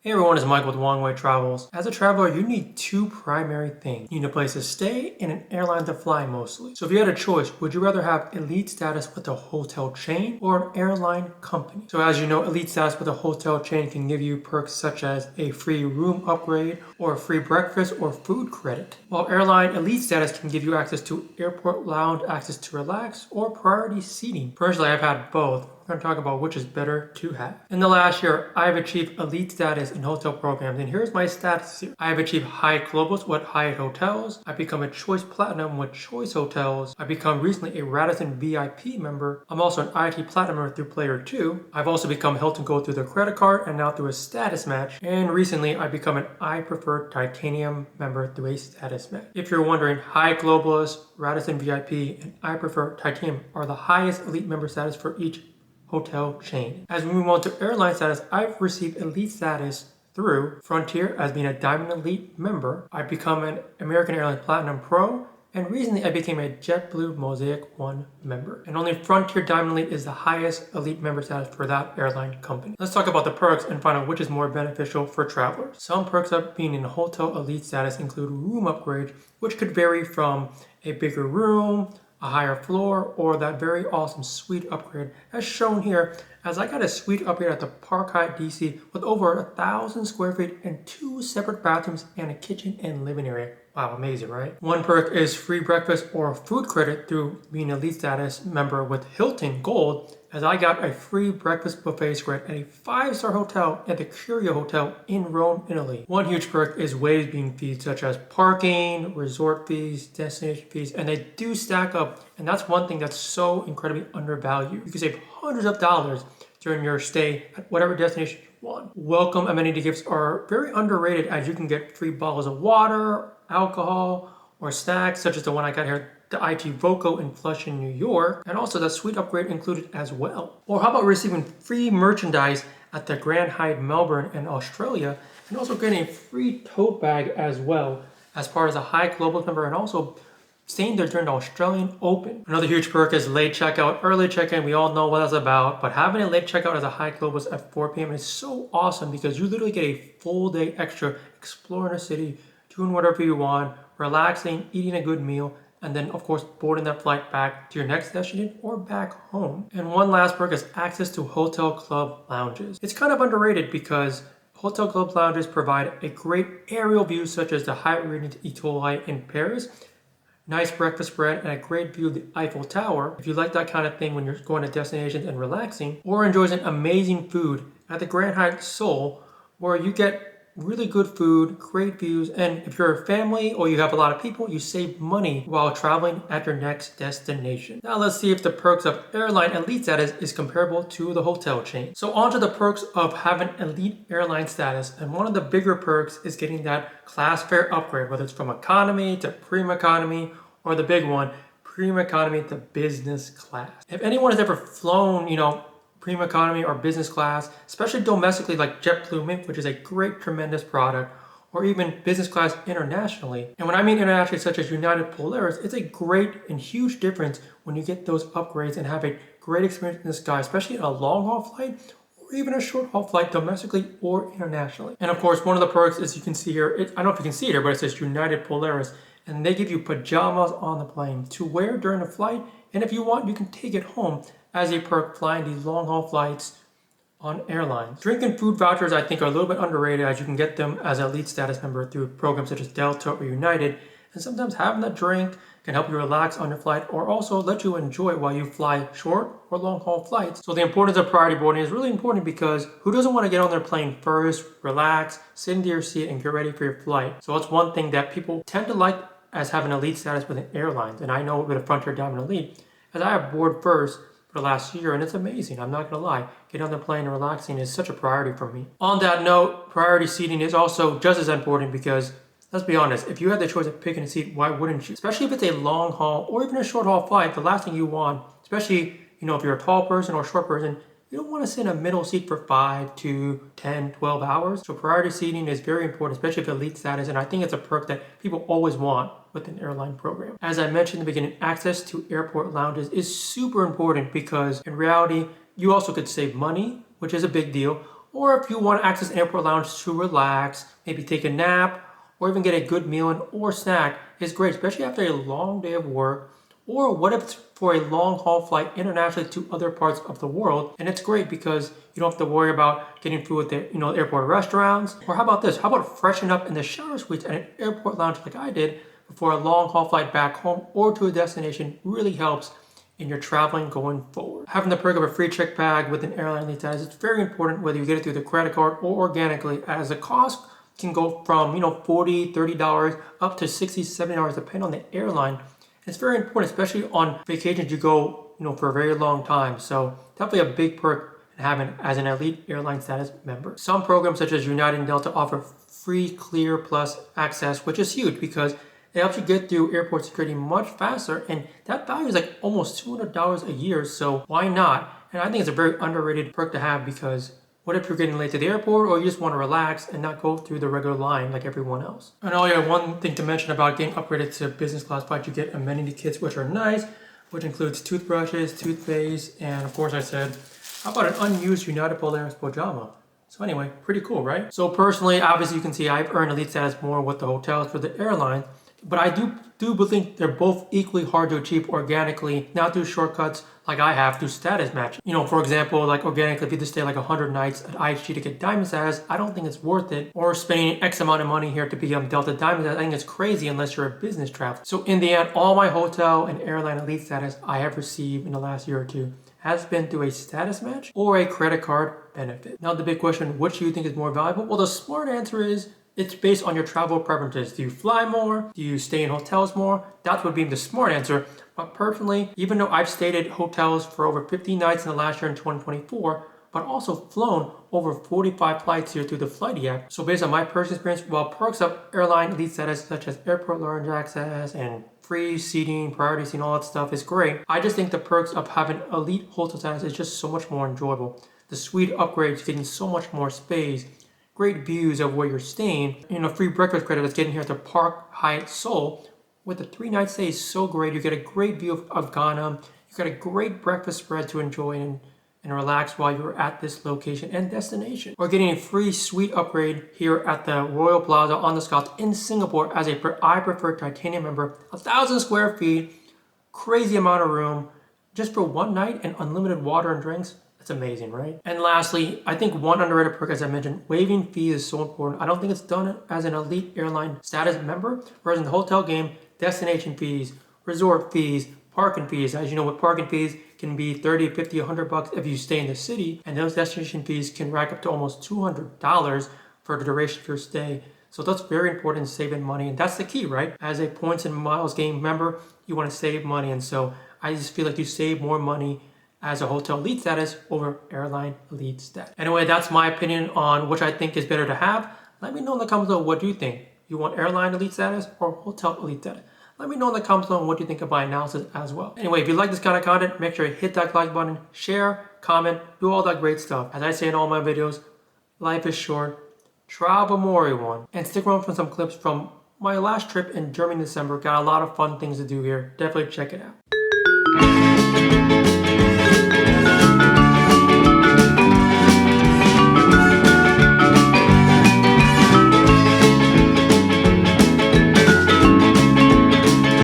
Hey everyone, it's Mike with Long Way Travels. As a traveler, you need two primary things. You need a place to stay and an airline to fly mostly. So if you had a choice, would you rather have elite status with a hotel chain or an airline company? So as you know, elite status with a hotel chain can give you perks such as a free room upgrade or a free breakfast or food credit. While airline elite status can give you access to airport lounge, access to relax, or priority seating. Personally, I've had both. We're going to talk about which is better to have. In the last year, I've achieved elite status in hotel programs, and here's my status here. I have achieved Hyatt Globalist with Hyatt Hotels. I've become a Choice Platinum with Choice Hotels. I've become recently a Radisson VIP member. I'm also an IT Platinum member through Player 2. I've also become Hilton Gold through their credit card and now through a status match. And recently, I've become an I Prefer Titanium member through a status match. If you're wondering, Hyatt Globalist, Radisson VIP, and I Prefer Titanium are the highest elite member status for each hotel chain. As we move on to airline status, I've received elite status through Frontier as being a Diamond Elite member. I've become an American Airlines Platinum Pro, and recently I became a JetBlue Mosaic 1 member. And only Frontier Diamond Elite is the highest elite member status for that airline company. Let's talk about the perks and find out which is more beneficial for travelers. Some perks of being in hotel elite status include room upgrade, which could vary from a bigger room, a higher floor, or that very awesome suite upgrade as shown here, as I got a suite upgrade at the Park Hyatt DC with over 1,000 square feet and 2 separate bathrooms and a kitchen and living area. Wow, amazing, right? One perk is free breakfast or food credit through being an elite status member with Hilton Gold, as I got a free breakfast buffet spread at a 5-star hotel at the Curio Hotel in Rome, Italy. One huge perk is waves being fees such as parking, resort fees, destination fees, and they do stack up, and that's one thing that's so incredibly undervalued. You can save hundreds of dollars during your stay at whatever destination you want. Welcome amenity gifts are very underrated, as you can get free bottles of water, alcohol, or snacks such as the one I got here, the IT Voco in Flushing, New York, and also the suite upgrade included as well. Or how about receiving free merchandise at the Grand Hyatt Melbourne in Australia, and also getting a free tote bag as well as part of the Hyatt Global member, and also staying there during the Australian Open. Another huge perk is late checkout, early check-in. We all know what that's about, but having a late checkout as a Hyatt Globalist at 4 p.m. is so awesome because you literally get a full day extra exploring the city, doing whatever you want, relaxing, eating a good meal, and then of course boarding that flight back to your next destination or back home. And one last perk is access to hotel club lounges. It's kind of underrated because hotel club lounges provide a great aerial view such as the Hyatt Regency Etoile in Paris, nice breakfast spread, and a great view of the Eiffel Tower. If you like that kind of thing when you're going to destinations and relaxing, or enjoys an amazing food at the Grand Hyatt Seoul, where you get really good food, great views, and if you're a family or you have a lot of people, you save money while traveling at your next destination. Now let's see if the perks of airline elite status is comparable to the hotel chain. So on to the perks of having elite airline status, and one of the bigger perks is getting that class fare upgrade, whether it's from economy to premium economy, or the big one, premium economy to business class. If anyone has ever flown, premium economy or business class, especially domestically like Jetblue Mint, which is a great, tremendous product, or even business class internationally. And when I mean internationally, such as United Polaris, it's a great and huge difference when you get those upgrades and have a great experience in the sky, especially in a long haul flight or even a short haul flight domestically or internationally. And of course, one of the perks is you can see here, I don't know if you can see it here, but it says United Polaris, and they give you pajamas on the plane to wear during the flight. And if you want, you can take it home as a perk flying these long-haul flights on airlines. Drink and food vouchers, I think, are a little bit underrated, as you can get them as an elite status member through programs such as Delta or United. And sometimes having a drink can help you relax on your flight, or also let you enjoy while you fly short or long-haul flights. So the importance of priority boarding is really important, because who doesn't want to get on their plane first, relax, sit into your seat, and get ready for your flight? So it's one thing that people tend to like as having elite status with an airlines. And I know with a Frontier Diamond Elite, as I have board first for the last year, and it's amazing. I'm not gonna lie. Getting on the plane and relaxing is such a priority for me. On that note, priority seating is also just as important, because let's be honest, if you had the choice of picking a seat, why wouldn't you? Especially if it's a long haul or even a short haul flight, the last thing you want, especially if you're a tall person or a short person, you don't want to sit in a middle seat for 5 to 10, 12 hours. So priority seating is very important, especially if elite status, and I think it's a perk that people always want with an airline program. As I mentioned in the beginning, access to airport lounges is super important, because in reality, you also could save money, which is a big deal, or if you want to access an airport lounge to relax, maybe take a nap, or even get a good meal in or snack, is great, especially after a long day of work. Or what if it's for a long haul flight internationally to other parts of the world? And it's great because you don't have to worry about getting food at the airport restaurants. Or how about this? How about freshen up in the shower suites at an airport lounge like I did before a long haul flight back home or to a destination really helps in your traveling going forward. Having the perk of a free check bag with an Airline Elite Status is very important whether you get it through the credit card or organically, as the cost can go from $40, $30 up to $60, $70 depending on the airline. It's very important, especially on vacations you go, for a very long time. So definitely a big perk in having as an Elite Airline Status member. Some programs such as United and Delta offer free Clear Plus access, which is huge because it helps you get through airport security much faster, and that value is like almost $200 a year. So why not? And I think it's a very underrated perk to have because what if you're getting late to the airport or you just want to relax and not go through the regular line like everyone else? And one thing to mention about getting upgraded to business class flight, you get amenity kits, which are nice, which includes toothbrushes, toothpaste, and of course I said, how about an unused United Polaris pajama? So anyway, pretty cool, right? So personally, obviously you can see I've earned Elite Status more with the hotels for the airline, but I do believe they're both equally hard to achieve organically, not through shortcuts like I have through status matching. For example, like organically, if you just stay like 100 nights at IHG to get Diamond Status, I don't think it's worth it. Or spending X amount of money here to become Delta Diamond Status, I think it's crazy unless you're a business traveler. So in the end, all my hotel and Airline Elite Status I have received in the last year or two has been through a status match or a credit card benefit. Now the big question, which do you think is more valuable? Well, the smart answer is it's based on your travel preferences. Do you fly more? Do you stay in hotels more? That would be the smart answer. But personally, even though I've stayed at hotels for over 50 nights in the last year in 2024, but also flown over 45 flights here through the Flighty app. So based on my personal experience, while perks of Airline Elite Status such as airport lounge access and free seating, priority seating, all that stuff is great, I just think the perks of having Elite Hotel Status is just so much more enjoyable. The suite upgrades, getting so much more space, great views of where you're staying, free breakfast credit that's getting here at the Park Hyatt Seoul. With the 3-night stay is so great. You get a great view of Ghana. You got a great breakfast spread to enjoy and relax while you're at this location and destination. Or getting a free suite upgrade here at the Royal Plaza on the Scotts in Singapore as I prefer titanium member, 1,000 square feet, crazy amount of room, just for one night and unlimited water and drinks. That's amazing, right? And lastly, I think one underrated perk, as I mentioned, waiving fees is so important. I don't think it's done as an Elite Airline Status member, whereas in the hotel game, destination fees, resort fees, parking fees. As you know, with parking fees can be 30, 50, 100 bucks if you stay in the city, and those destination fees can rack up to almost $200 for the duration of your stay. So that's very important in saving money, and that's the key, right? As a points and miles game member, you want to save money, and so I just feel like you save more money as a Hotel Elite Status over Airline Elite Status. Anyway, that's my opinion on which I think is better to have. Let me know in the comments below, what do you think? You want Airline Elite Status or Hotel Elite Status? Let me know in the comments below what you think of my analysis as well. Anyway, if you like this kind of content, make sure you hit that like button, share, comment, do all that great stuff. As I say in all my videos, life is short, travel more everyone. And stick around for some clips from my last trip in Germany in December. Got a lot of fun things to do here. Definitely check it out.